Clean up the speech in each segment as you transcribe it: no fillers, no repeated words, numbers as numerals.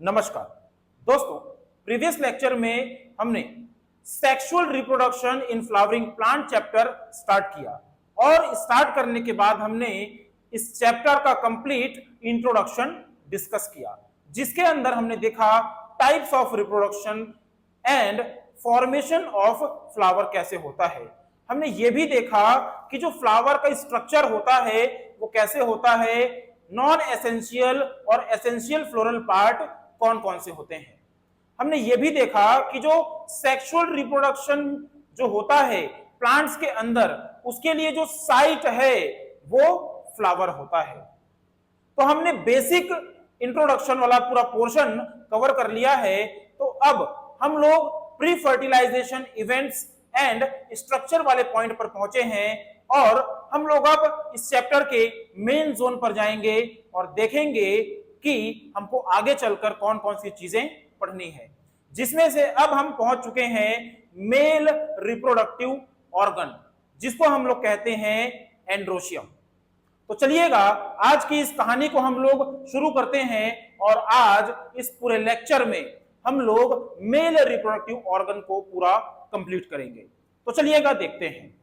नमस्कार दोस्तों, previous lecture में हमने sexual reproduction in flowering plant chapter start किया और स्टार्ट करने के बाद हमने इस चैप्टर का कंप्लीट इंट्रोडक्शन डिस्कस किया, जिसके अंदर हमने देखा types of reproduction and formation of flower कैसे होता है। हमने ये भी देखा कि जो फ्लावर का स्ट्रक्चर होता है वो कैसे होता है, नॉन एसेंशियल और एसेंशियल फ्लोरल पार्ट कौन कौन से होते हैं। हमने ये भी देखा कि जो सेक्सुअल रिप्रोडक्शन जो होता है प्लांट्स के अंदर, उसके लिए जो साइट है वो फ्लावर होता है। तो हमने बेसिक इंट्रोडक्शन वाला पूरा पोर्शन कवर कर लिया है। तो अब हम लोग pre fertilization events and structure वाले पॉइंट पर पहुंचे हैं और हम लोग अब इस चैप्टर के मेन जोन पर जाएंगे और देखेंगे कि हमको आगे चलकर कौन कौन सी चीजें पढ़नी है, जिसमें से अब हम पहुंच चुके हैं मेल रिप्रोडक्टिव ऑर्गन, जिसको हम लोग कहते हैं एंड्रोशियम। तो चलिएगा आज की इस कहानी को हम लोग शुरू करते हैं और आज इस पूरे लेक्चर में हम लोग मेल रिप्रोडक्टिव ऑर्गन को पूरा कंप्लीट करेंगे। तो चलिएगा देखते हैं।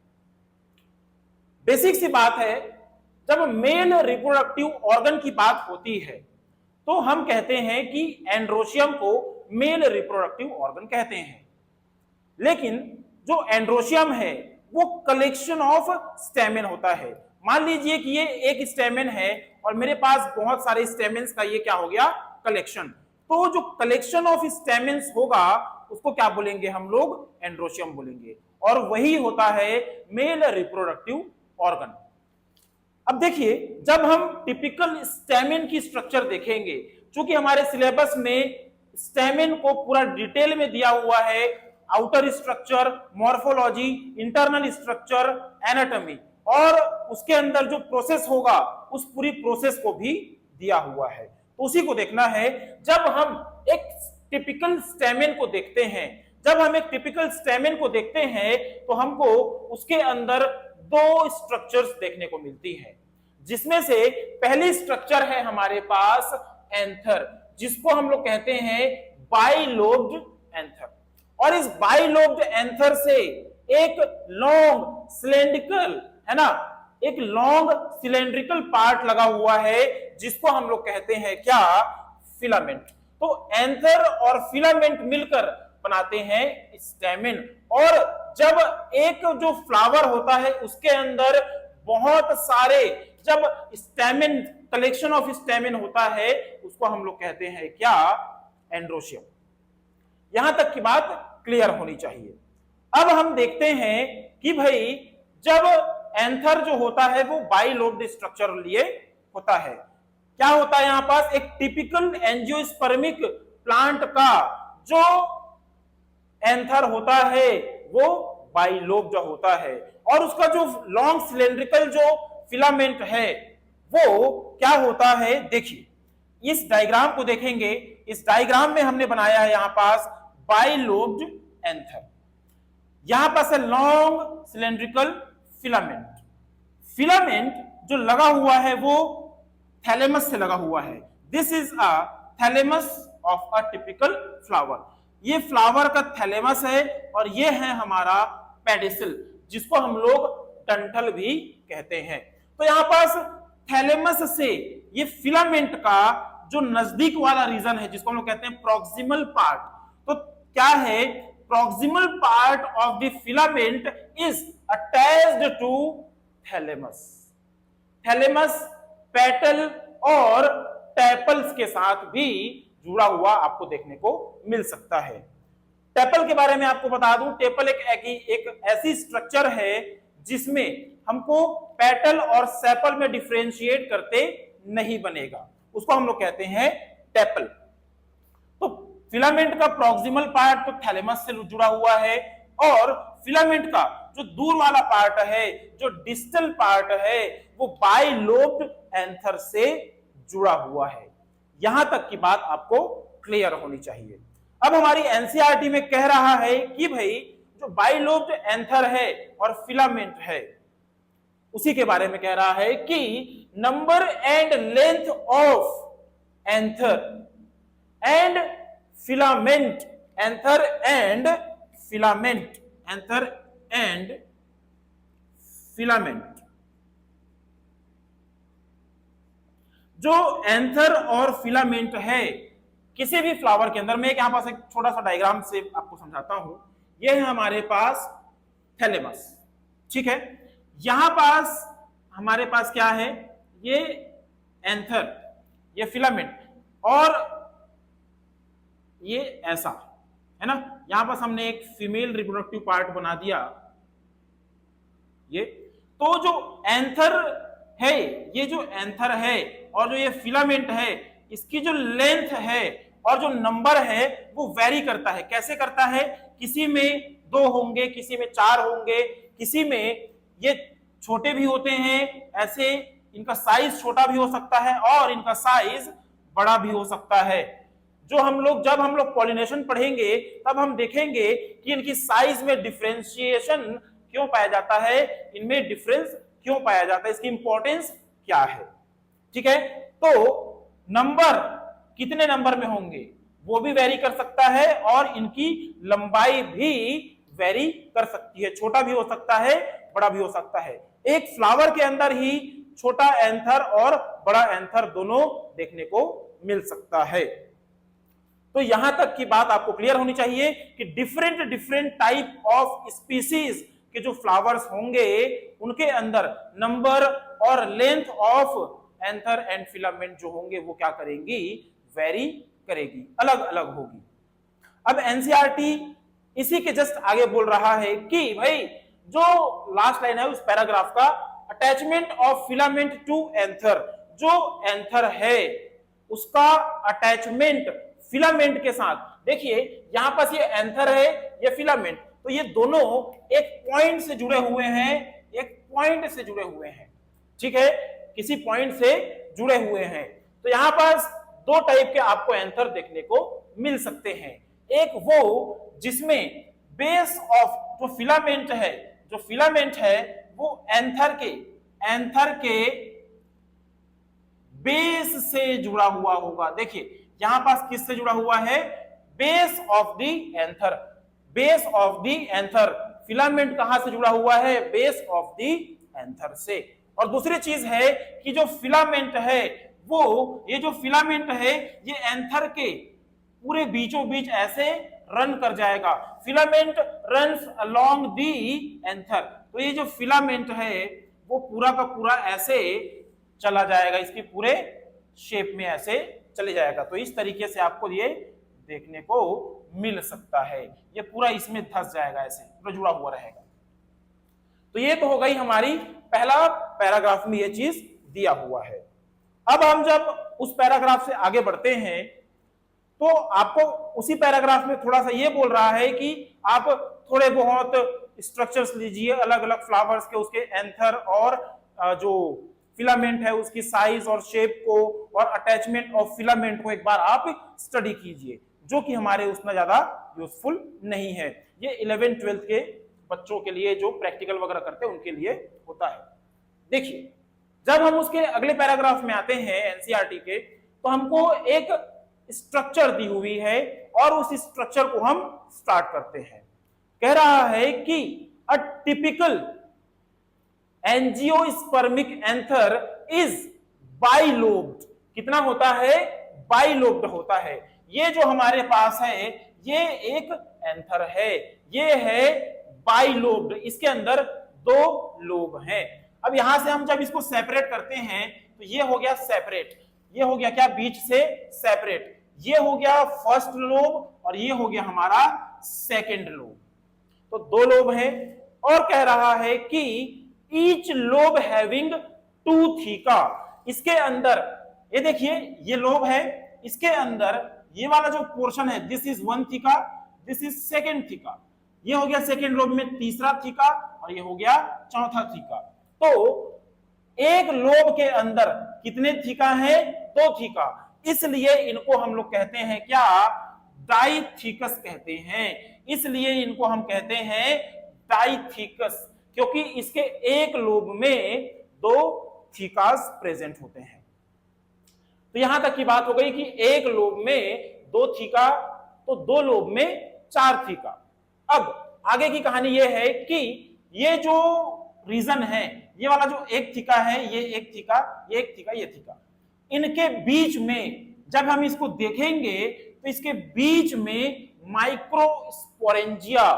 बेसिक सी बात है, जब मेल रिप्रोडक्टिव ऑर्गन की बात होती है तो हम कहते हैं कि एंड्रोशियम को मेल रिप्रोडक्टिव ऑर्गन कहते हैं। लेकिन जो एंड्रोशियम है वो कलेक्शन ऑफ स्टेमेन होता है। मान लीजिए कि ये एक स्टेमेन है और मेरे पास बहुत सारे स्टेमेन्स का ये क्या हो गया, कलेक्शन। तो जो कलेक्शन ऑफ स्टेमेन्स होगा उसको क्या बोलेंगे हम लोग, एंड्रोशियम बोलेंगे, और वही होता है मेल रिप्रोडक्टिव ऑर्गन। अब देखिए, जब हम टिपिकल स्टेमेन की स्ट्रक्चर देखेंगे, चूंकि हमारे सिलेबस में स्टेमेन को पूरा डिटेल में दिया हुआ है, outer structure, morphology, internal structure, anatomy, और उसके अंदर जो प्रोसेस होगा उस पूरी प्रोसेस को भी दिया हुआ है, तो उसी को देखना है। जब हम एक टिपिकल स्टेमेन को देखते हैं, जब हम एक टिपिकल स्टेमेन को देखते हैं तो हमको उसके अंदर दो स्ट्रक्चर्स देखने को मिलती हैं, जिसमें से पहली स्ट्रक्चर है हमारे पास एंथर, जिसको हम लोग कहते हैं बाइलोब्ड एंथर। और इस बाइलोब्ड एंथर से एक लॉन्ग सिलेंड्रिकल, है ना, एक लॉन्ग सिलेंड्रिकल पार्ट लगा हुआ है, जिसको हम लोग कहते हैं क्या, फिलामेंट। तो एंथर और फिलामेंट मिलकर बनाते हैं स्टेमेन। और जब एक जो फ्लावर होता है उसके अंदर बहुत सारे जब स्टेमेन, कलेक्शन ऑफ स्टेमेन होता है, उसको हम लोग कहते हैं क्या, एंड्रोशियम। यहां तक की बात क्लियर होनी चाहिए। अब हम देखते हैं कि भाई जब एंथर जो होता है वो बाइलोब्ड स्ट्रक्चर लिए होता है। क्या होता है यहां पास, एक टिपिकल एंजियोस्पर्मिक प्लांट का जो एंथर होता है वो बाइलोब जो होता है, और उसका जो लॉन्ग सिलेंड्रिकल जो फिलामेंट है वो क्या होता है। देखिए इस डायग्राम को देखेंगे, इस डायग्राम में हमने बनाया है यहां पास बाइलोब्ड एंथर, यहां पास है लॉन्ग सिलेंड्रिकल फिलामेंट। फिलामेंट जो लगा हुआ है वो थैलेमस से लगा हुआ है। This is a thalamus of a typical flower. ये फ्लावर का थैलेमस है और ये है हमारा पेडिसल, जिसको हम लोग डंठल भी कहते हैं। तो यहां पास थैलेमस से ये फिलामेंट का जो नजदीक वाला रीजन है, जिसको हम लोग कहते हैं प्रॉक्सिमल पार्ट, तो क्या है, proximal part of the filament is attached to thalamus. Thalamus petal और टेपल्स के साथ भी जुड़ा हुआ आपको देखने को मिल सकता है। टेपल के बारे में आपको बता दूं, टेपल एक ऐसी स्ट्रक्चर है जिसमें हमको पेटल और सेपल में डिफरेंशिएट करते नहीं बनेगा, उसको हम लोग कहते हैं टेपल। तो फिलामेंट का प्रॉक्सिमल पार्ट तो थैलेमस से जुड़ा हुआ है, और फिलामेंट का जो दूर वाला पार्ट है, जो डिस्टल पार्ट है, वो बाइलोब्ड एंथर से जुड़ा हुआ है। यहां तक की बात आपको क्लियर होनी चाहिए। अब हमारी एनसीईआरटी में कह रहा है कि भाई जो बाइलोब्ड एंथर है और फिलामेंट है, उसी के बारे में कह रहा है कि number and length of anther and filament, anther and filament, anther and filament. जो एंथर और फिलामेंट है किसी भी फ्लावर के अंदर, मैं यहां पास एक छोटा सा डायग्राम से आपको समझाता हूं। यह है हमारे पास थैलेमस, ठीक है। यहां पास हमारे पास क्या है, ये एंथर, ये फिलामेंट, और ये ऐसा है ना। यहां पास हमने एक फीमेल रिप्रोडक्टिव पार्ट बना दिया, ये। तो जो एंथर है, ये जो एंथर है और जो ये फिलामेंट है, इसकी जो लेंथ है और जो नंबर है वो वेरी करता है। कैसे करता है, किसी में 2 होंगे, किसी में 4 होंगे, किसी में ये छोटे भी होते हैं, ऐसे इनका साइज छोटा भी हो सकता है और इनका साइज बड़ा भी हो सकता है। जो जब हम लोग पॉलिनेशन पढ़ेंगे तब हम देखेंगे कि इनकी साइज में डिफरेंशिएशन क्यों पाया जाता है, इनमें डिफरेंस क्यों पाया जाता है, इसकी इंपॉर्टेंस क्या है, ठीक है। तो नंबर कितने नंबर में होंगे वो भी वेरी कर सकता है और इनकी लंबाई भी वेरी कर सकती है, छोटा भी हो सकता है, बड़ा भी हो सकता है। एक फ्लावर के अंदर ही छोटा एंथर और बड़ा एंथर दोनों देखने को मिल सकता है। तो यहां तक की बात आपको क्लियर होनी चाहिए कि different different type of species के जो फ्लावर्स होंगे उनके अंदर नंबर और length of anther and filament जो होंगे वो क्या करेंगी, वेरी करेगी, अलग अलग होगी। अब एनसीईआरटी इसी के जस्ट आगे बोल रहा है कि भाई जो लास्ट लाइन है उस पैराग्राफ का, attachment of filament to anther, जो एंथर है उसका अटैचमेंट फिलामेंट के साथ। देखिए यहां पास ये एंथर है, ये फिलामेंट, तो ये दोनों एक पॉइंट से जुड़े हुए हैं, एक पॉइंट से जुड़े हुए हैं, ठीक है, किसी पॉइंट से जुड़े हुए हैं। तो यहां पास 2 टाइप के आपको एंथर देखने को मिल सकते हैं। एक वो जिसमें बेस ऑफ जो फिलामेंट है, जो फिलामेंट है वो एंथर के बेस से जुड़ा हुआ होगा। देखिए यहां पास किससे जुड़ा हुआ है, base of the anther, base of the anther. Filament कहां से जुड़ा हुआ है, बेस ऑफ द एंथर से। और दूसरी चीज है कि जो फिलामेंट है वो, ये जो फिलामेंट है ये एंथर के पूरे बीचों बीच ऐसे रन कर जाएगा। Filament runs along the anther, तो ये जो फिलामेंट है वो पूरा का पूरा ऐसे चला जाएगा, इसके पूरे शेप में ऐसे चले जाएगा। तो इस तरीके से आपको ये देखने को मिल सकता है, ये पूरा इसमें धंस जाएगा, ऐसे पूरा जुड़ा हुआ रहेगा। तो ये तो हो गई हमारी पहला पैराग्राफ में ये चीज दिया हुआ है। अब हम जब उस पैराग्राफ से आगे बढ़ते हैं तो आपको उसी पैराग्राफ में थोड़ा सा ये बोल रहा है कि आप थोड़े बहुत स्ट्रक्चर्स लीजिए अलग अलग फ्लावर्स के, उसके एंथर और जो फिलामेंट है उसकी साइज और शेप को और अटैचमेंट ऑफ फिलामेंट को एक बार आप स्टडी कीजिए, जो कि हमारे उतना ज्यादा यूजफुल नहीं है। ये 11th 12th के बच्चों के लिए जो प्रैक्टिकल वगैरह करते हैं उनके लिए होता है। देखिए जब हम उसके अगले पैराग्राफ में आते हैं एनसीईआरटी के, तो हमको एक स्ट्रक्चर दी हुई है और उस स्ट्रक्चर को हम स्टार्ट करते हैं। कह रहा है कि a typical angiospermic anther is bilobed. कितना होता है, बाइलोब्ड होता है। ये जो हमारे पास है ये एक एंथर है, ये है बाइलोब्ड, इसके अंदर 2 लोब हैं। अब यहां से हम जब इसको सेपरेट करते हैं तो ये हो गया सेपरेट, ये हो गया क्या, बीच से सेपरेट, ये हो गया फर्स्ट लोब और ये हो गया हमारा सेकंड लोब। तो 2 लोब है और कह रहा है कि ईच लोब हैविंग 2 थीका। इसके अंदर ये देखिए ये लोब है, इसके अंदर ये वाला जो पोर्शन है this is 1 theca, this is second theca, ये हो गया सेकंड लोब में तीसरा थीका और ये हो गया चौथा थीका। तो एक लोब के अंदर कितने थीका है, 2 थीका, इसलिए इनको हम लोग कहते हैं क्या, डाइथीकस कहते हैं। इसलिए इनको हम कहते हैं डाइथीकस, क्योंकि इसके एक लोब में 2 थीकास प्रेजेंट होते हैं। तो यहां तक की बात हो गई कि एक लोब में 2 थीका, तो 2 लोब में 4 थीका। अब आगे की कहानी ये है कि ये जो रीजन है, ये वाला जो 1 थीका है, ये 1 थीका, ये 1 थीका, ये थीका, इनके बीच में जब हम इसको देखेंगे तो इसके बीच में माइक्रोस्पोरेंजिया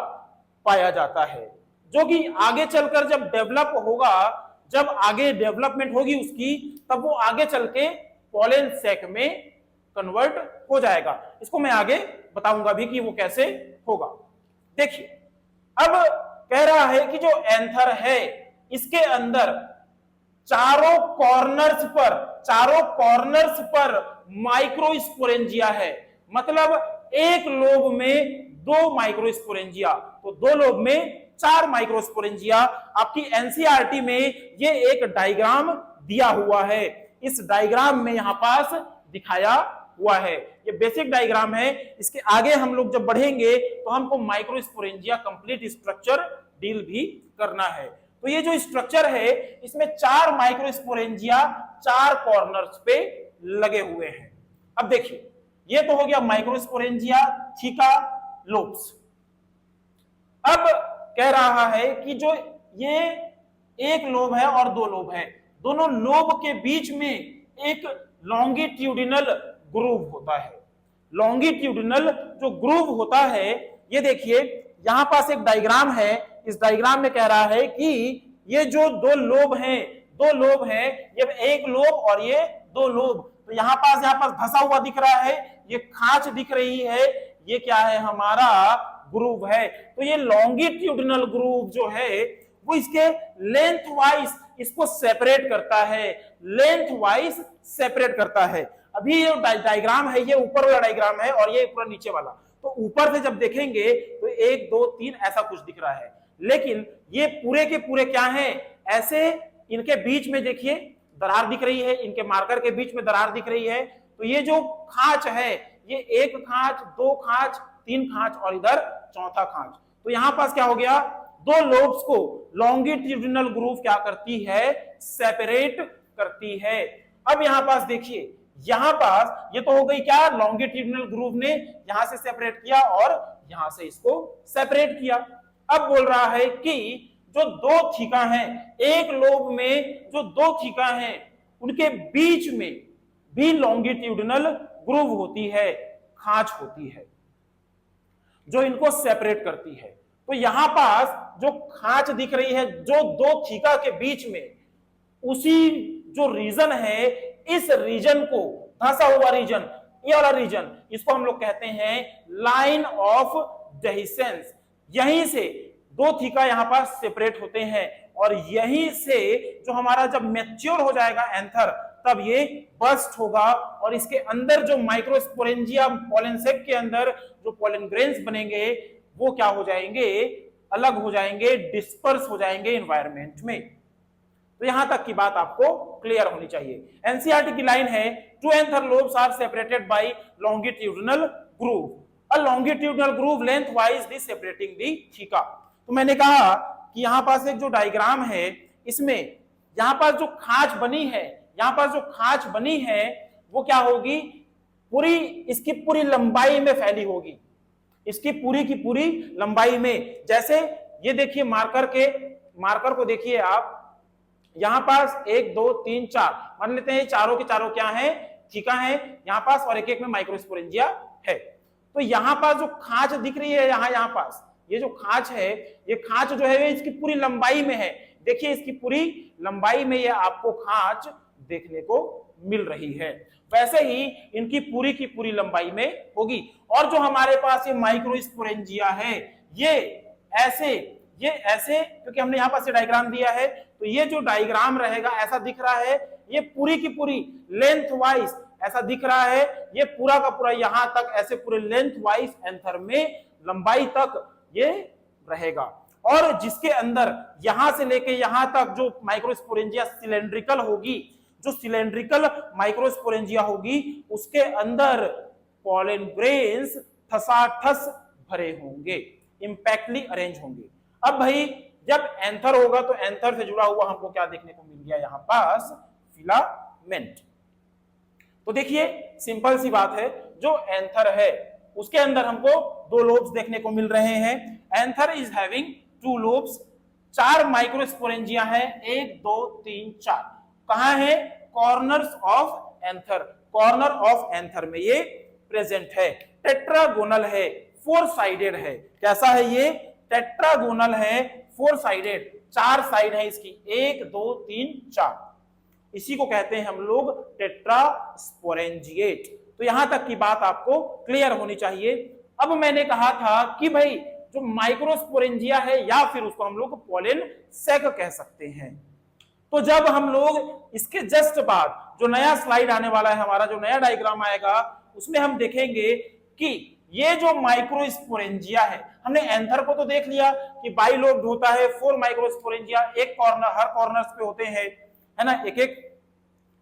पाया जाता है, जो कि आगे चलकर जब डेवलप होगा, जब आगे डेवलपमेंट होगी उसकी, तब वो आगे चल के पॉलन सैक में कन्वर्ट हो जाएगा। इसको मैं आगे बताऊंगा भी कि वो कैसे होगा। देखिए, अब कह रहा है कि जो एंथर है इसके अंदर चारों कॉर्नर्स पर माइक्रोस्पोरेंजिया है, मतलब एक लोब में 2 माइक्रोस्पोरेंजिया, तो 2 लोब में 4 माइक्रोस्पोरेंजिया। आपकी एनसीईआरटी में ये एक डायग्राम दिया हुआ है, इस डायग्राम में यहां पास दिखाया हुआ है, ये बेसिक डायग्राम है। इसके आगे हम लोग जब बढ़ेंगे तो हमको माइक्रोस्पोरेंजिया कंप्लीट स्ट्रक्चर डील भी करना है। तो ये जो स्ट्रक्चर है इसमें 4 माइक्रोस्पोरेंजिया 4 कॉर्नर्स पे लगे हुए हैं। अब देखिए, ये तो हो गया माइक्रोस्पोरेंजिया थीका लोब्स। अब कह रहा है कि जो ये 1 लोब है और 2 लोब है, दोनों लोब के बीच में एक लॉन्गिट्यूडिनल ग्रूव होता है। लॉन्गिट्यूडिनल जो ग्रूव होता है, ये देखिए यहां पास एक डायग्राम है, इस डायग्राम में कह रहा है कि ये जो 2 लोब हैं, ये 1 लोब और ये 2 लोब, तो यहां पास धंसा हुआ दिख रहा है, ये खांच दिख रही है, ये क्या है, हमारा ग्रूव है। तो ये लॉन्गिट्यूडिनल ग्रूव जो है वो इसके लेंथ वाइज इसको सेपरेट करता है, अभी ये डायग्राम है, ये ऊपर वाला डायग्राम है और ये पूरा नीचे वाला, तो ऊपर से जब देखेंगे तो 1 2 3 ऐसा कुछ दिख रहा है, लेकिन ये पूरे के पूरे क्या हैं, ऐसे इनके बीच में देखिए दरार दिख रही है, इनके मार्कर के बीच में दरार दिख रही है। तो ये जो खांच है, ये 1 खांच, 2 खांच, 3 खांच और इधर चौथा खांच। तो यहां पास क्या हो गया, 2 लोब्स को लॉन्गिट्यूडिनल ग्रूव क्या करती है, सेपरेट करती है। अब यहां पास देखिए, यहां पास ये तो हो गई क्या, लॉन्गिट्यूडिनल ग्रूव ने यहां से सेपरेट किया और यहां से इसको सेपरेट किया। अब बोल रहा है कि जो 2 थीका हैं, 1 लोब में जो 2 थीका हैं, उनके बीच में भी लॉन्गिट्यूडिनल ग्रूव होती है, खांच होती है जो इनको सेपरेट करती है। तो यहां पास जो खांच दिख रही है जो 2 थीका के बीच में, उसी जो रीजन है, इस रीजन को, धंसा हुआ रीजन, ये वाला रीजन, इसको हम लोग कहते हैं लाइन ऑफ डेहिसेंस। यहीं से 2 थीका यहां पास सेपरेट होते हैं और यहीं से जो हमारा जब मैच्योर हो जाएगा एंथर, तब ये बस्ट होगा और इसके अंदर जो माइक्रोस्पोरेंजिया पॉलन सैक के अंदर जो पॉलन ग्रेन्स बनेंगे वो क्या हो जाएंगे, अलग हो जाएंगे, डिस्पर्स हो जाएंगे एनवायरनमेंट में। तो यहां तक की बात आपको क्लियर होनी चाहिए। एनसीईआरटी की लाइन है, 2 anther lobes are separated by longitudinal groove, a longitudinal groove lengthwise the separating the theca. तो मैंने कहा कि यहां पास एक जो डायग्राम है, इसमें यहां पास जो खांच बनी है, यहां पास जो खांच बनी है वो क्या होगी, पूरी इसकी पूरी लंबाई में फैली होगी, इसकी पूरी की पूरी लंबाई में। जैसे ये देखिए मार्कर को देखिए आप, यहां पास 1 2 3 4 मान लेते हैं, चारों के चारों क्या है, थीका है यहां पास, और एक में माइक्रोस्पोरेंजिया है। तो यहां पास जो खांच दिख रही है, यहां पास ये जो खांच है, ये खांच जो है इसकी पूरी लंबाई में है। देखिए इसकी पूरी लंबाई में ये आपको खांच देखने को मिल रही है, वैसे ही इनकी पूरी की पूरी लंबाई में होगी। और जो हमारे पास ये माइक्रोस्पोरेंजिया है, ये ऐसे क्योंकि हमने यहां पास ये डायग्राम दिया है, तो ये जो डायग्राम रहेगा ऐसा दिख रहा है, ये पूरी की पूरी लेंथ वाइज ऐसा दिख रहा है, ये पूरा का पूरा यहां तक ऐसे पूरे लेंथ वाइज एंथर में लंबाई तक ये रहेगा। और जिसके अंदर यहां से लेके यहां तक जो माइक्रोस्पोरेंजिया सिलेंड्रिकल होगी, जो सिलेंड्रिकल माइक्रोस्पोरेंजिया होगी, उसके अंदर पॉलन ग्रेन्स ठसाठस भरे होंगे, इंपैक्टली अरेंज होंगे। अब भाई जब एंथर होगा तो एंथर से जुड़ा हुआ हमको क्या देखने को मिल गया, यहां पास फिलामेंट। तो देखिए सिंपल सी बात है, जो एंथर है उसके अंदर हमको 2 लोब्स देखने को मिल रहे हैं। Anther is having 2 lobes, 4 microsporangia है, 1 2 3 4। कहां है? Corners of anther, corner of anther में ये प्रेजेंट है। टेट्रागोनल है, 4 साइडेड है। कैसा है ये? टेट्रागोनल है, 4 साइडेड, 4 साइड है इसकी, 1 2 3 4। इसी को कहते हैं हम लोग टेट्रास्पोरेंजिएट। तो यहां तक की बात आपको क्लियर होनी चाहिए। अब मैंने कहा था कि भाई जो माइक्रोस्पोरेंजिया है या फिर उसको हम लोग पोलेन सैक कह सकते हैं। तो जब हम लोग इसके जस्ट बाद जो नया स्लाइड आने वाला है हमारा, जो नया डायग्राम आएगा, उसमें हम देखेंगे कि ये जो माइक्रोस्पोरेंजिया है, हमने एंथर को तो देख लिया कि बाइलोब्ड होता है, 4 माइक्रोस्पोरेंजिया, एक कॉर्नर, हर कॉर्नर्स पे होते हैं, है ना, एक एक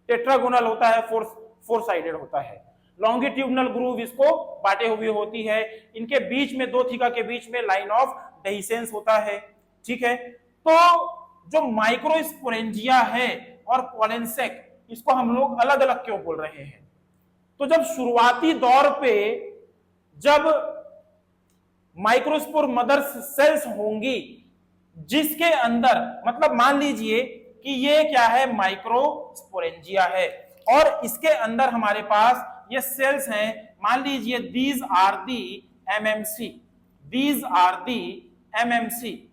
टेट्रागोनल होता है, 4 साइडेड होता है। लॉन्गिट्यूडनल ग्रूव इसको बांटे हुए होती है, इनके बीच में 2 थीका के बीच में लाइन ऑफ डेहिसेंस होता है। ठीक है, तो जो माइक्रोस्पोरेंजिया है और पोलेन सैक, इसको हम लोग अलग अलग क्यों बोल रहे हैं? तो जब शुरुआती दौर पे जब माइक्रोस्पोर मदर सेल्स होंगी जिसके अंदर, मतलब मान लीजिए कि ये क्या है, माइक्रोस्पोरेंजिया है और इसके अंदर हमारे पास ये सेल्स हैं, मान लीजिए these are the MMC, these are the MMC,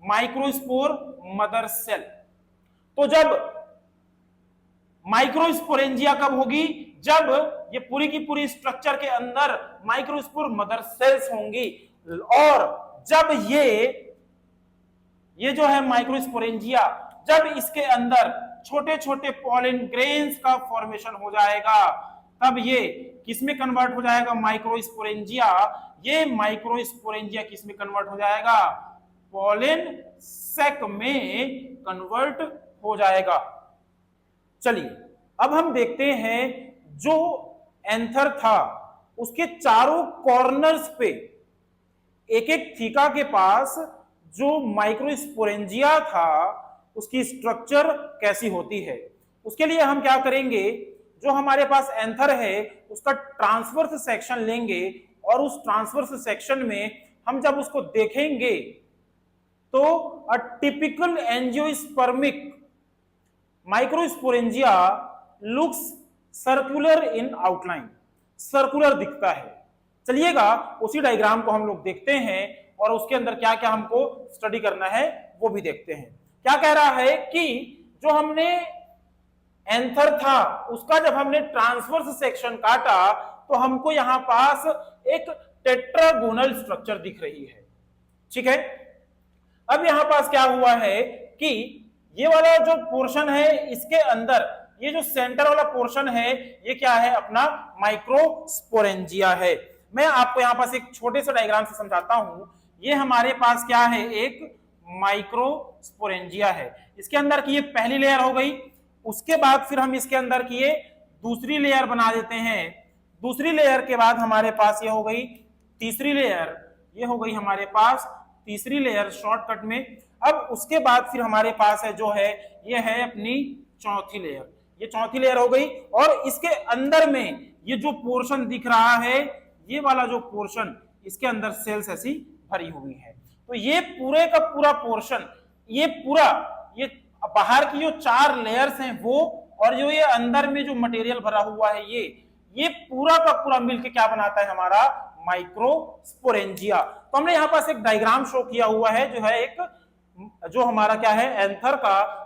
microspore mother cell. तो जब माइक्रोस्पोरेंजिया कब होगी? जब ये पूरी की पूरी स्ट्रक्चर के अंदर माइक्रोस्पोर मदर सेल्स होंगी और जब ये जो है माइक्रोस्पोरेंजिया, जब इसके अंदर छोटे छोटे पॉलन ग्रेन्स का फॉर्मेशन हो जाएगा, तब ये किसमें कन्वर्ट हो जाएगा? माइक्रोस्पोरेंजिया। ये माइक्रोस्पोरेंजिया किसमें कन्वर्ट हो जाएगा? पॉलन सैक में कन्वर्ट हो जाएगा। चलिए अब हम देखते हैं जो एंथर था उसके चारों कॉर्नर्स पे एक एक थीका के पास जो माइक्रोस्पोरेंजिया था उसकी स्ट्रक्चर कैसी होती है। उसके लिए हम क्या करेंगे, जो हमारे पास एंथर है उसका ट्रांसवर्स सेक्शन लेंगे और उस ट्रांसवर्स सेक्शन में हम जब उसको देखेंगे तो a typical angiospermic microsporangia looks circular in outline, circular दिखता है। चलिएगा उसी डायग्राम को हम लोग देखते हैं और उसके अंदर क्या क्या हमको स्टडी करना है वो भी देखते हैं। क्या कह रहा है कि जो हमने एंथर था उसका जब हमने ट्रांसवर्स सेक्शन काटा तो हमको यहां पास एक टेट्रागोनल स्ट्रक्चर दिख रही है। ठीक है, अब यहां पास क्या हुआ है कि ये वाला जो पोर्शन है इसके अंदर ये जो सेंटर वाला पोर्शन है ये क्या है? अपना माइक्रोस्पोरेंजिया है। मैं आपको यहां पास एक छोटे से डायग्राम से समझाता हूं। ये हमारे पास क्या है? एक माइक्रोस्पोरेंजिया है। इसके अंदर की ये पहली लेयर हो गई, उसके बाद फिर हम इसके अंदर की ये दूसरी लेयर बना देते हैं। दूसरी लेयर के बाद हमारे पास ये हो गई तीसरी लेयर, ये हो गई हमारे पास तीसरी लेयर शॉर्टकट में। अब उसके बाद फिर हमारे पास है जो है ये है अपनी चौथी लेयर, ये चौथी लेयर हो गई। और इसके अंदर में ये जो पोर्शन दिख रहा है, ये वाला जो पोर्शन, इसके अंदर सेल्स ऐसी भरी हुई है। तो ये पूरे का पूरा पोर्शन, ये पूरा, ये बाहर की जो 4 लेयर्स हैं वो, और जो ये अंदर में जो मटेरियल भरा हुआ है ये पूरा का पूरा मिलके क्या बनाता है? हमारा माइक्रोस्पोरेंजिया। तो हमने यहाँ पास एक डायग्राम शो किया हुआ है जो है एक, जो हमारा क्या है? एंथर का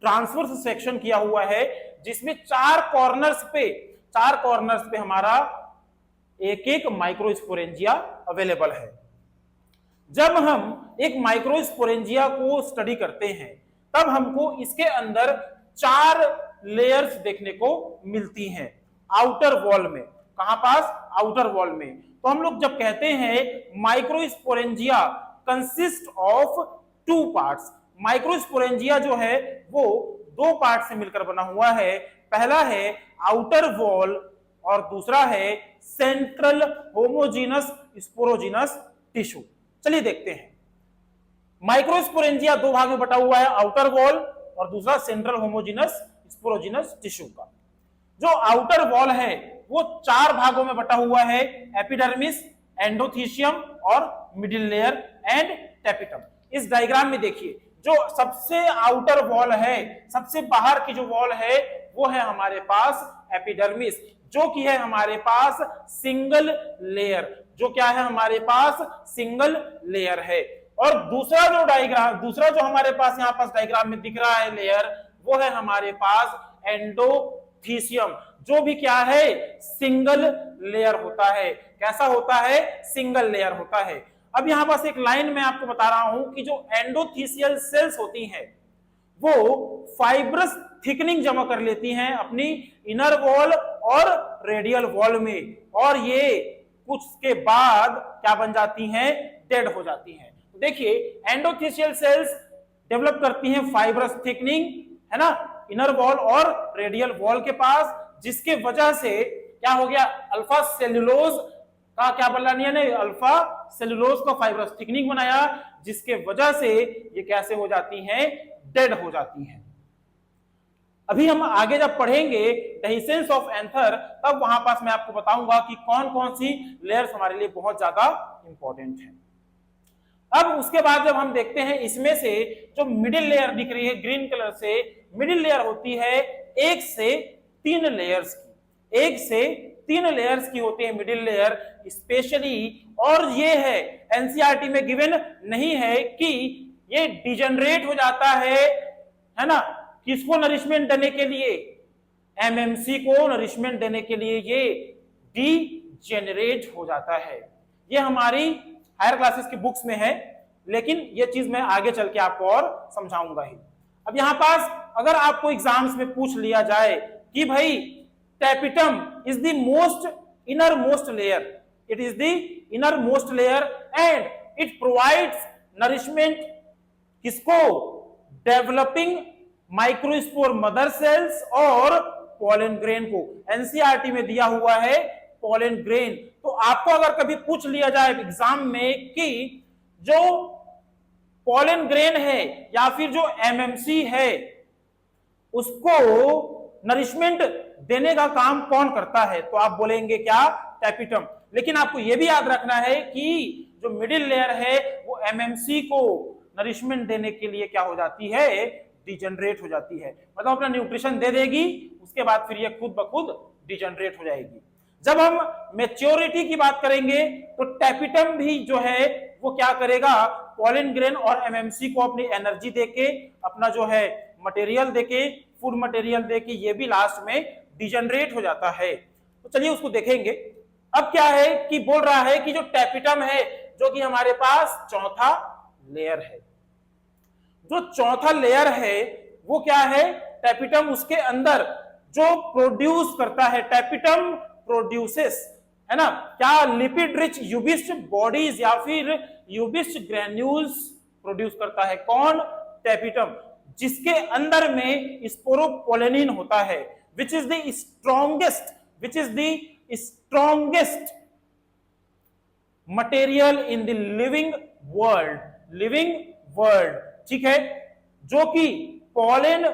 ट्रांसवर्स सेक्शन किया हुआ है जिसमें 4 कॉर्नर्स पे हमारा एक एक माइक्रोस्पोरेंजिया अवेलेबल है। जब हम एक माइक्रोस्पोरेंजिया को स्टडी करते हैं तब हमको इसके अंदर 4 लेयर्स देखने को मिलती हैं आउटर वॉल में। कहां पास? आउटर वॉल में। तो हम लोग जब कहते हैं microsporangia consist of 2 parts, microsporangia जो है वो 2 पार्ट से मिलकर बना हुआ है। पहला है आउटर वॉल और दूसरा है सेंट्रल होमोजीनस स्पोरोजीनस टिश्यू। चलिए देखते हैं। माइक्रोस्पोरेंजिया 2 भाग में बटा हुआ है, आउटर वॉल और दूसरा सेंट्रल होमोजीनस स्पोरोजीनस टिश्यू का। जो आउटर वॉल है वो 4 भागों में बटा हुआ है, एपिडर्मिस, एंडोथीशियम और मिडिल लेयर एंड टेपिटम। इस डायग्राम में देखिए, जो सबसे आउटर वॉल है, सबसे बाहर की जो वॉल है वो है हमारे पास एपिडर्मिस, जो कि है हमारे पास सिंगल लेयर, जो क्या है हमारे पास सिंगल लेयर है। और दूसरा जो हमारे पास यहाँ पास डायग्राम में दिख रहा है लेयर, वो है हमारे पास एंडोथीशियम, जो भी क्या है सिंगल लेयर होता है। कैसा होता है? सिंगल लेयर होता है। अब यहां पास एक लाइन में आपको बता रहा हूं कि जो एंडोथीसियल सेल्स होती हैं वो फाइब्रस थिकनिंग जमा कर लेती हैं अपनी इनर वॉल और रेडियल वॉल में, और ये कुछ के बाद क्या बन जाती हैं? डेड हो जाती हैं। तो देखिए, एंडोथीसियल सेल्स डेवलप करती हैं फाइब्रस थिकनिंग, है ना, इनर वॉल और रेडियल वॉल के पास, जिसके वजह से क्या हो गया? अल्फा सेल्यूलोज का क्या बना लिया ने? अल्फा सेल्यूलोज का फाइब्रस थिकनिंग बनाया, जिसके वजह से ये कैसे हो जाती हैं? डेड हो जाती हैं। अभी हम आगे जब पढ़ेंगे डेहिसेंस ऑफ एंथर, तब वहां पास मैं आपको बताऊंगा कि कौन कौन सी लेयर्स हमारे लिए बहुत ज्यादा इंपॉर्टेंट है। अब उसके बाद जब हम देखते हैं, इसमें से जो मिडिल लेयर दिख रही है ग्रीन कलर से, मिडिल लेयर होती है 1 से 3 लेयर्स की, 1 से 3 लेयर्स की होती है मिडिल लेयर स्पेशली। और ये है एनसीईआरटी में गिवन नहीं है कि ये डिजनरेट हो जाता है ना, किसको नरिशमेंट देने के लिए? एमएमसी को नरिशमेंट देने के लिए ये डीजेनरेट हो जाता है। ये हमारी हायर क्लासेस की बुक्स में है, लेकिन ये चीज मैं आगे चल के आपको और समझाऊंगा ही। अब यहां पास अगर आपको एग्जाम्स में पूछ लिया जाए कि भाई tapetum is the most inner most layer, it is the inner most layer and it provides nourishment किसको? डेवलपिंग माइक्रोस्पोर मदर सेल्स और पोलन ग्रेन को। एनसीईआरटी में दिया हुआ है पोलन ग्रेन। तो आपको अगर कभी पूछ लिया जाए एग्जाम में कि जो पोलन ग्रेन है या फिर जो एमएमसी है, उसको नरिशमेंट देने का काम कौन करता है, तो आप बोलेंगे क्या? टेपिटम। लेकिन आपको यह भी याद रखना है कि जो मिडिल लेयर है वो एमएमसी को नरिशमेंट देने के लिए क्या हो जाती है? डिजनरेट हो जाती है। मतलब अपना न्यूट्रिशन दे देगी, उसके बाद फिर ये खुद ब खुद डिजनरेट हो जाएगी। जब हम मैच्योरिटी की बात करेंगे तो टेपिटम भी जो है वो क्या करेगा? पोलन ग्रेन और एमएमसी को अपनी एनर्जी देके, अपना जो है मटेरियल देके, फूड मटेरियल देके, ये भी लास्ट में डिजनरेट हो जाता है। तो चलिए उसको देखेंगे। अब क्या है कि बोल रहा है कि जो टेपिटम है, जो कि हमारे पास चौथा लेयर है, जो चौथा लेयर है वो क्या है? टेपिटम उसके अंदर जो प्रोड्यूस करता है, टेपिटम प्रोड्यूसेस, है ना, क्या? लिपिड रिच यूबिस्ट बॉडीज या फिर यूबिस्ट ग्रैन्यूल्स प्रोड्यूस करता है। कौन? टेपिटम, जिसके अंदर में स्पोरोपोलेनिन होता है, which is the strongest material in the living world, ठीक है, जो कि पोलन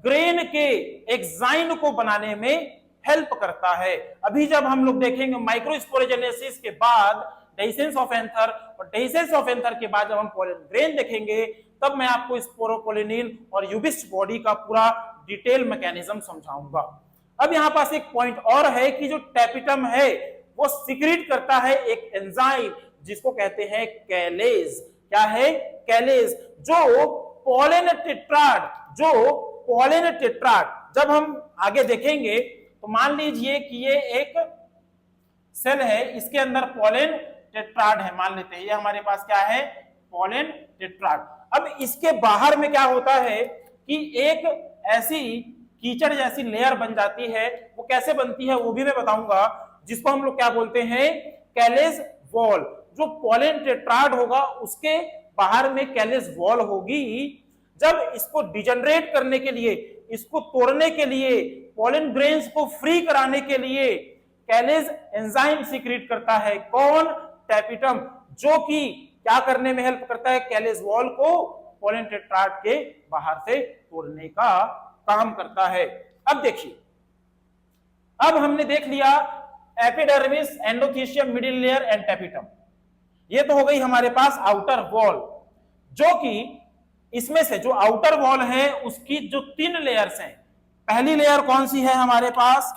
ग्रेन के एग्जाइन को बनाने में हेल्प करता है। अभी जब हम लोग देखेंगे माइक्रोस्पोरेजेनेसिस के बाद डेहिसेंस ऑफ एंथर, और डेहिसेंस ऑफ एंथर के बाद जब हम पोलन ग्रेन देखेंगे, तब मैं आपको स्पोरोपोलेनिन और यूबिस्ट बॉडी का पूरा डिटेल मैकेनिज्म समझाऊंगा। अब यहां पास एक पॉइंट और है कि जो टेपिटम है वो सीक्रेट करता है एक एंजाइम जिसको कहते हैं कैलेज। क्या है? कैलेज, जो पोलन टेट्राड जब हम आगे देखेंगे तो मान लीजिए कि ये एक सेल है, इसके अंदर पोलन टेट्राड है, मान लेते हैं ये हमारे पास क्या है? Pollen tetrad. अब इसके बाहर में क्या होता है कि एक ऐसी कीचड़ जैसी लेयर बन जाती है। वो कैसे बनती है वो भी मैं बताऊंगा, जिसको हम लोग क्या बोलते हैं? कैलेज वॉल। जो पोलन टेट्राड होगा उसके बाहर में कैलेज वॉल होगी। जब इसको डिजनरेट करने के लिए, इसको तोड़ने के लिए, पोलन ग्रेन्स को फ्री कराने के लिए कैलेज एंजाइम सीक्रेट करता है। कौन? टेपिटम, जो कि क्या करने में हेल्प करता है? कैलेज वॉल को पोलन टेट्राड के बाहर से तोड़ने का काम करता है। अब देखिए, अब हमने देख लिया epidermis, endothecium, middle layer and tapetum. ये तो हो गई हमारे पास आउटर वॉल, जो कि इसमें से जो आउटर वॉल है उसकी जो 3 लेयर्स हैं, पहली लेयर कौन सी है हमारे पास,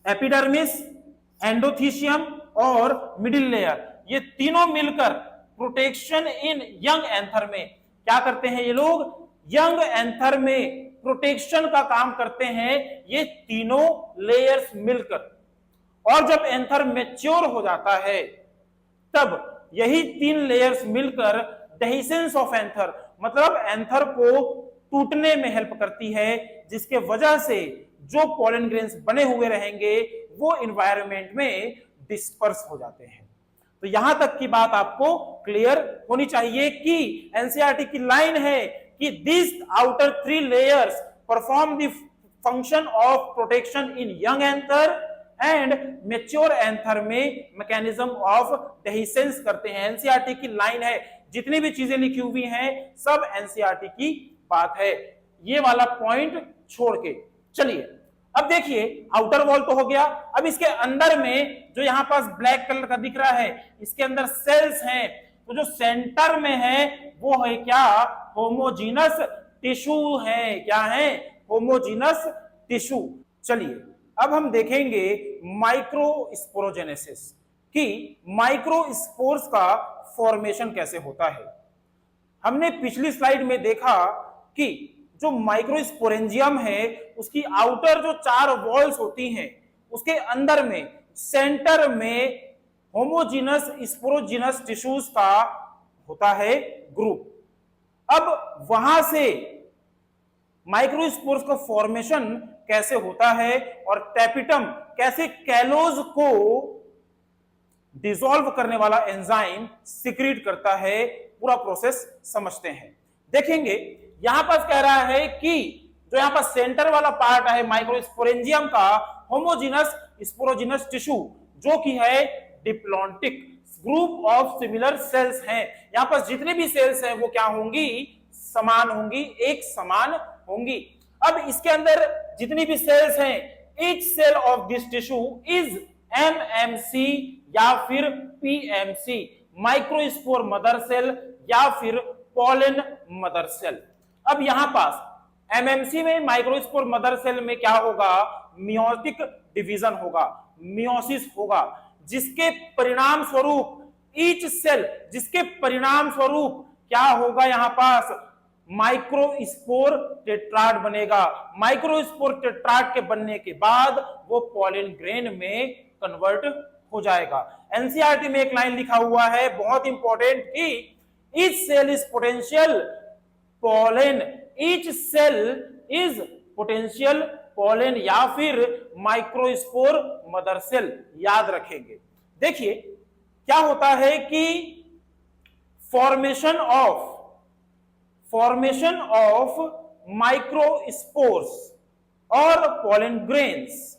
एपिडर्मिस, एंडोथीशियम और मिडिल लेयर। ये तीनों मिलकर प्रोटेक्शन इन यंग एंथर में क्या करते हैं, ये लोग यंग एंथर में प्रोटेक्शन का काम करते हैं, ये तीनों लेयर्स मिलकर। और जब एंथर मैच्योर हो जाता है तब यही 3 लेयर्स मिलकर डेहिसेंस ऑफ एंथर, मतलब एंथर को टूटने में हेल्प करती है, जिसके वजह से जो पॉलन ग्रेन्स बने हुए रहेंगे वो एनवायरनमेंट में डिस्पर्स हो जाते हैं। तो यहां तक की बात आपको क्लियर होनी चाहिए कि एनसीईआरटी की लाइन है कि this outer 3 layers perform the function of protection in young anther and mature anther में मैकेनिज्म ऑफ डेहिसेंस करते हैं। एनसीईआरटी की लाइन है, जितनी भी चीजें लिखी हुई हैं सब एनसीईआरटी की बात है, ये वाला पॉइंट छोड़ के। चलिए अब देखिए आउटर वॉल तो हो गया, अब इसके अंदर में जो यहां पास ब्लैक कलर का दिख रहा है इसके अंदर सेल्स हैं, तो जो सेंटर में है वो है क्या, होमोजीनस टिश्यू है। क्या है, होमोजीनस टिश्यू। चलिए अब हम देखेंगे माइक्रोस्पोरोजेनेसिस कि माइक्रोस्पोर्स का फॉर्मेशन कैसे होता है। हमने पिछली स्लाइड में देखा कि जो माइक्रोस्पोरेंजियम है उसकी आउटर जो 4 वॉल्स होती हैं उसके अंदर में सेंटर में होमोजीनस स्पोरोजिनस टिश्यूज का होता है ग्रुप। अब वहां से माइक्रोस्पोर्स का फॉर्मेशन कैसे होता है और टेपिटम कैसे कैलोज को डिसॉल्व करने वाला एंजाइम सिक्रीट करता है, पूरा प्रोसेस समझते हैं। देखेंगे यहां पर कह रहा है कि जो यहां पर सेंटर वाला पार्ट है माइक्रोस्पोरेंजियम का, होमोजीनस स्पोरोजिनस टिश्यू जो कि है diplontic group of similar sales हैं। यहां पर जितने भी सेल्स हैं वो क्या होंगी, समान होंगी, एक समान होंगी। अब इसके अंदर जितनी भी सेल्स हैं, each cell of this tissue is MMC या फिर पीएमसी, माइक्रोस्पोर मदर सेल या फिर पॉलन मदर सेल। अब यहां पास एमएमसी में माइक्रोस्पोर मदर सेल में क्या होगा, मियोटिक डिवीजन होगा, मियोसिस होगा, जिसके परिणाम स्वरूप ईच सेल, जिसके परिणाम स्वरूप क्या होगा, यहां पास माइक्रोस्पोर टेट्राड बनेगा। माइक्रोस्पोर टेट्राड के बनने के बाद वो पॉलन ग्रेन में कन्वर्ट हो जाएगा। एनसीईआरटी में एक लाइन लिखा हुआ है बहुत इंपॉर्टेंट कि each cell is potential pollen, each cell is potential pollen या फिर माइक्रोस्पोर मदर सेल, याद रखेंगे। देखिए क्या होता है कि फॉर्मेशन ऑफ माइक्रोस्पोर्स और pollen grains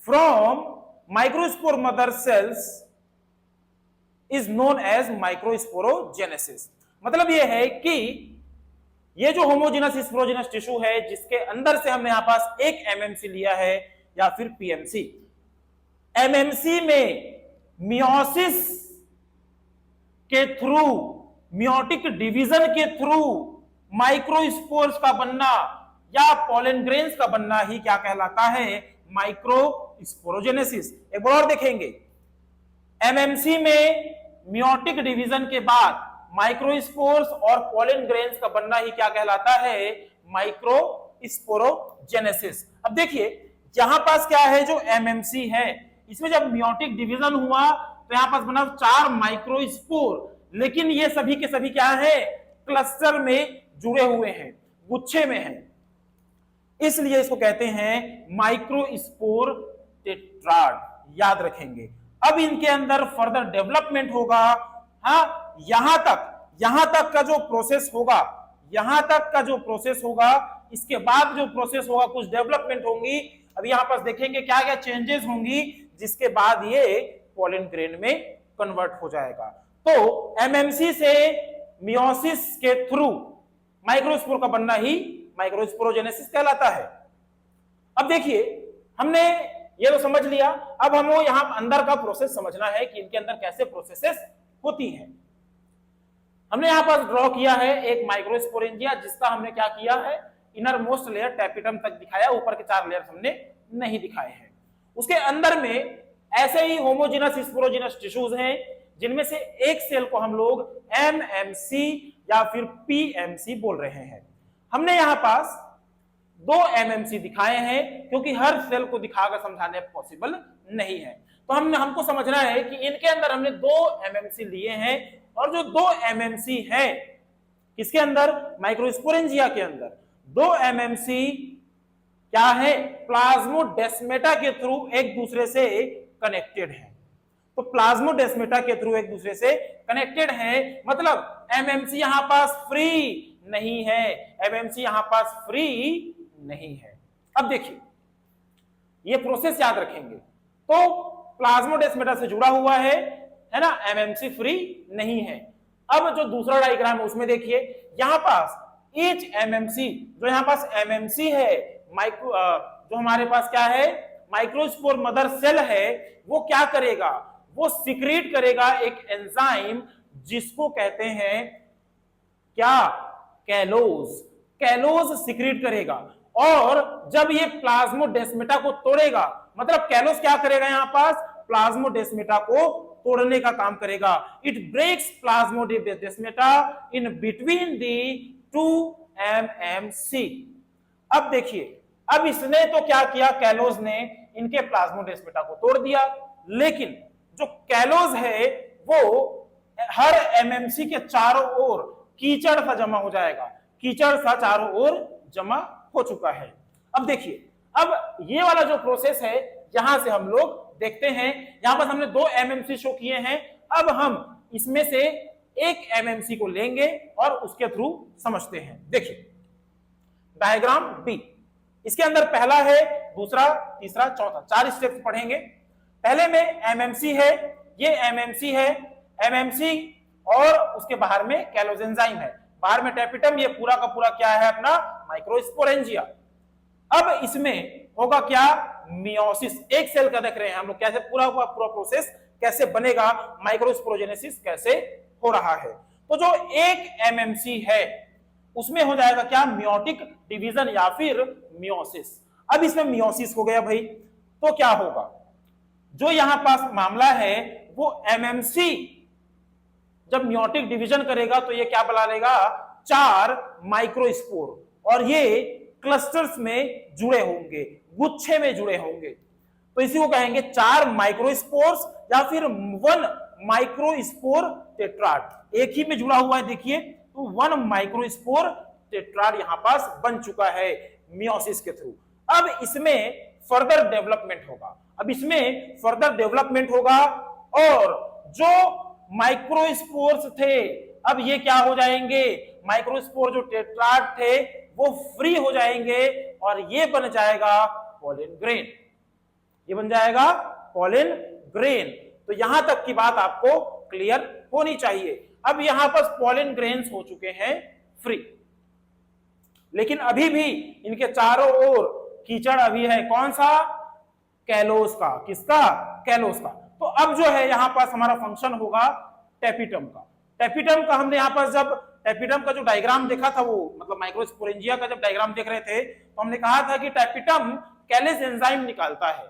from microspore mother cells is known as microsporogenesis. मतलब यह है कि ये जो होमोजेनस स्पोरोजेनस टिश्यू है जिसके अंदर से हमने यहां पास एक एमएमसी लिया है या फिर पीएमसी, एमएमसी में मियोसिस के थ्रू, मियोटिक डिवीजन के थ्रू माइक्रोस्पोर्स का बनना या पॉलन ग्रेन्स का बनना ही क्या कहलाता है, माइक्रोस्पोरोजेनेसिस। एक बार और देखेंगे, एमएमसी में मियोटिक डिवीजन के बाद माइक्रोस्पोर्स और पॉलन ग्रेन्स का बनना ही क्या कहलाता है, माइक्रोस्पोरोजेनेसिस। अब देखिए यहां पास क्या है, जो एमएमसी है इसमें जब मियोटिक डिवीजन हुआ तो यहां पास बना 4 माइक्रोस्पोर, लेकिन ये सभी के सभी क्या है, क्लस्टर में जुड़े हुए हैं, गुच्छे में हैं, इसलिए इसको कहते हैं माइक्रोस्पोर टेट्राड, याद रखेंगे। अब इनके अंदर फर्दर डेवलपमेंट होगा। हाँ, यहां तक का जो प्रोसेस होगा, यहां तक का जो प्रोसेस होगा, इसके बाद जो प्रोसेस होगा कुछ डेवलपमेंट होंगी। अब यहां पर देखेंगे क्या क्या चेंजेस होंगी, जिसके बाद ये पॉलन ग्रेन में कन्वर्ट हो जाएगा। तो एमएमसी से मियोसिस के थ्रू माइक्रोस्पोर का बनना ही माइक्रोस्पोरोजेनेसिस कहलाता है। अब देखिए हमने ये तो समझ लिया। अब हमें यहाँ अंदर का प्रोसेस समझना है कि इनके अंदर कैसे प्रोसेसेस होती हैं। हमने यहाँ पर ड्रॉ किया है एक माइक्रोस्पोरेंजिया, जिसका हमने क्या किया है, इनर मोस्ट लेयर टैपिटम तक दिखाया, ऊपर के 4 लेयर हमने नहीं दिखाए हैं। उसके अंदर में ऐसे ही होमोजेनस स्पोरोजेनस टिश्यूज हैं, जिनमें से एक सेल को हम लोग एमएमसी या फिर पीएमसी बोल रहे हैं। हमने यहाँ पास 2 एमएमसी दिखाए हैं, क्योंकि हर सेल को दिखाकर समझाने पॉसिबल नहीं है। तो हमको समझना है कि इनके अंदर हमने 2 एमएमसी लिए हैं, और जो 2 एमएमसी है किसके अंदर, माइक्रोस्पोरेंजिया के अंदर 2 एमएमसी क्या है, प्लाज्मोडेस्माटा के थ्रू एक दूसरे से कनेक्टेड है। तो प्लाज्मोडेस्माटा के थ्रू एक दूसरे से कनेक्टेड है, मतलब एमएमसी यहां पास फ्री नहीं है, एमएमसी यहां पास फ्री नहीं है। अब देखिए ये प्रोसेस याद रखेंगे, तो प्लाज्मोडेस्माटा से जुड़ा हुआ है ना, एमएमसी फ्री नहीं है। अब जो दूसरा डायग्राम है उसमें देखिए, यहां पास ईच एमएमसी, जो यहां पास एमएमसी है, जो हमारे पास क्या है, माइक्रोस्पोर मदर सेल है, वो क्या करेगा, वो सिक्रीट करेगा एक एंजाइम जिसको कहते हैं क्या, कैलोज। कैलोज सिक्रीट करेगा, और जब ये प्लाज्मोडेस्माटा को तोड़ेगा, मतलब कैलोज क्या करेगा, यहां पास प्लाज्मोडेस्माटा को तोड़ने का काम करेगा। It breaks plasmodesmata in between the 2 MMC. अब देखिए, अब इसने तो क्या किया, कैलोज ने इनके प्लाज्मोडेस्माटा को तोड़ दिया, लेकिन जो कैलोज है वो हर एमएमसी के चारों ओर कीचड़ सा जमा हो जाएगा, कीचड़ सा चारों ओर जमा हो चुका है। अब देखिए, अब ये वाला जो प्रोसेस है यहां से हम लोग देखते हैं, यहां पर हमने 2 एमएमसी शो किए हैं। अब हम इसमें से एक एमएमसी को लेंगे और उसके थ्रू समझते हैं। देखिए डायग्राम बी, इसके अंदर पहला है, दूसरा, तीसरा, चौथा, 4 स्टेप्स पढ़ेंगे। पहले में एमएमसी है, ये एमएमसी है, एमएमसी और उसके बाहर में कैलोज एंजाइम है, बाहर में टैपिटम, ये पूरा का पूरा क्या है अपना माइक्रोस्पोरेंजिया। अब इसमें होगा क्या, मियोसिस। एक सेल का देख रहे हैं हम लोग कैसे पूरा प्रोसेस कैसे बनेगा, माइक्रोस्पोरोजेनेसिस कैसे हो रहा है। तो जो एक एमएमसी है उसमें हो जाएगा क्या, मियोटिक डिवीजन या फिर मियोसिस। अब इसमें मियोसिस हो गया भाई, तो क्या होगा, जो यहां पास मामला है वो एमएमसी जब मियोटिक डिवीजन करेगा तो ये क्या बना लेगा, 4 माइक्रोस्पोर, और ये क्लस्टर्स में जुड़े होंगे, गुच्छे में जुड़े होंगे, तो इसी को कहेंगे 4 माइक्रोस्पोर्स या फिर 1 माइक्रोस्पोर टेट्राड। एक ही में जुड़ा हुआ है देखिए, तो 1 माइक्रोस्पोर टेट्राड यहां पास बन चुका है मियोसिस के थ्रू। अब इसमें फर्दर डेवलपमेंट होगा, अब इसमें फर्दर डेवलपमेंट होगा, और जो माइक्रोस्पोर्स थे अब ये क्या हो जाएंगे, माइक्रोस्पोर जो टेट्राड थे वो फ्री हो जाएंगे, और ये बन जाएगा पॉलन ग्रेन, ये बन जाएगा पॉलन ग्रेन। तो यहां तक की बात आपको क्लियर होनी चाहिए। अब यहां पर पॉलन ग्रेन्स हो चुके हैं फ्री, लेकिन अभी भी इनके चारों ओर कीचड़ अभी है, कौन सा, कैलोस का, किसका, कैलोस का। तो अब जो है यहां पास हमारा फंक्शन होगा टैपिटम का। टैपिटम का हमने यहां पर जब टैपिटम का जो डायग्राम देखा था, वो मतलब माइक्रोस्पोरेंजिया का जब डायग्राम देख रहे थे, तो हमने कहा था कि टैपिटम कैलेस एंजाइम निकालता है।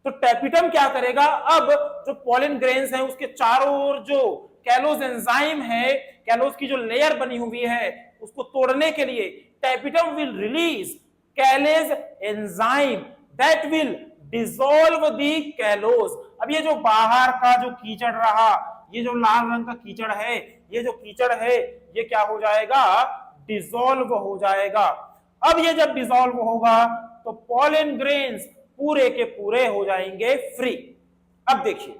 तो टैपिटम क्या करेगा, अब जो पॉलन ग्रेन्स है उसके चारों ओर जो कैलोस एंजाइम है, कैलोस की जो लेयर बनी हुई है उसको तोड़ने के लिए tapetum will release callase enzyme that will dissolve the callose. अब ये जो बाहर का जो कीचड़ रहा, ये जो लाल रंग का कीचड़ है, ये जो कीचड़ है ये क्या हो जाएगा, डिसॉल्व हो जाएगा। अब ये जब डिसॉल्व होगा तो पॉलन ग्रेन्स पूरे के पूरे हो जाएंगे फ्री। अब देखिए,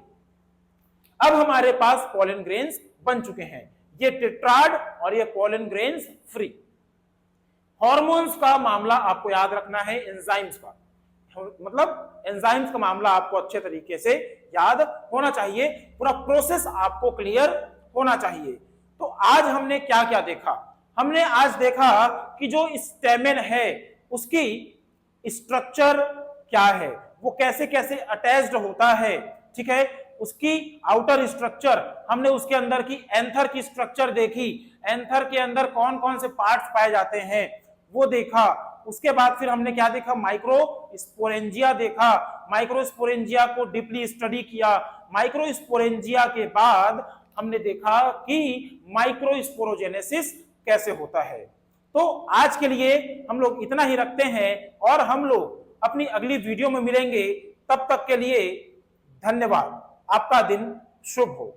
अब हमारे पास पॉलन ग्रेन्स बन चुके हैं, ये टेट्राड और ये पॉलन ग्रेन्स फ्री। हार्मोन्स का मामला आपको याद रखना है, एंजाइम्स का मतलब एंजाइम्स का मामला आपको अच्छे तरीके से याद होना चाहिए, पूरा प्रोसेस आपको क्लियर होना चाहिए। तो आज हमने क्या क्या देखा, हमने आज देखा कि जो स्टेमेन है उसकी स्ट्रक्चर क्या है, वो कैसे कैसे अटैच्ड होता है, ठीक है, उसकी आउटर स्ट्रक्चर, हमने उसके अंदर की एंथर की स्ट्रक्चर देखी, एंथर के अंदर कौन कौन से पार्ट्स पाए जाते हैं वो देखा। उसके बाद फिर हमने क्या देखा, माइक्रोस्पोरेंजिया देखा, माइक्रोस्पोरेंजिया को डीपली स्टडी किया। माइक्रोस्पोरेंजिया के बाद हमने देखा कि माइक्रोस्पोरोजेनेसिस कैसे होता है। तो आज के लिए हम लोग इतना ही रखते हैं और हम लोग अपनी अगली वीडियो में मिलेंगे। तब तक के लिए धन्यवाद। आपका दिन शुभ हो।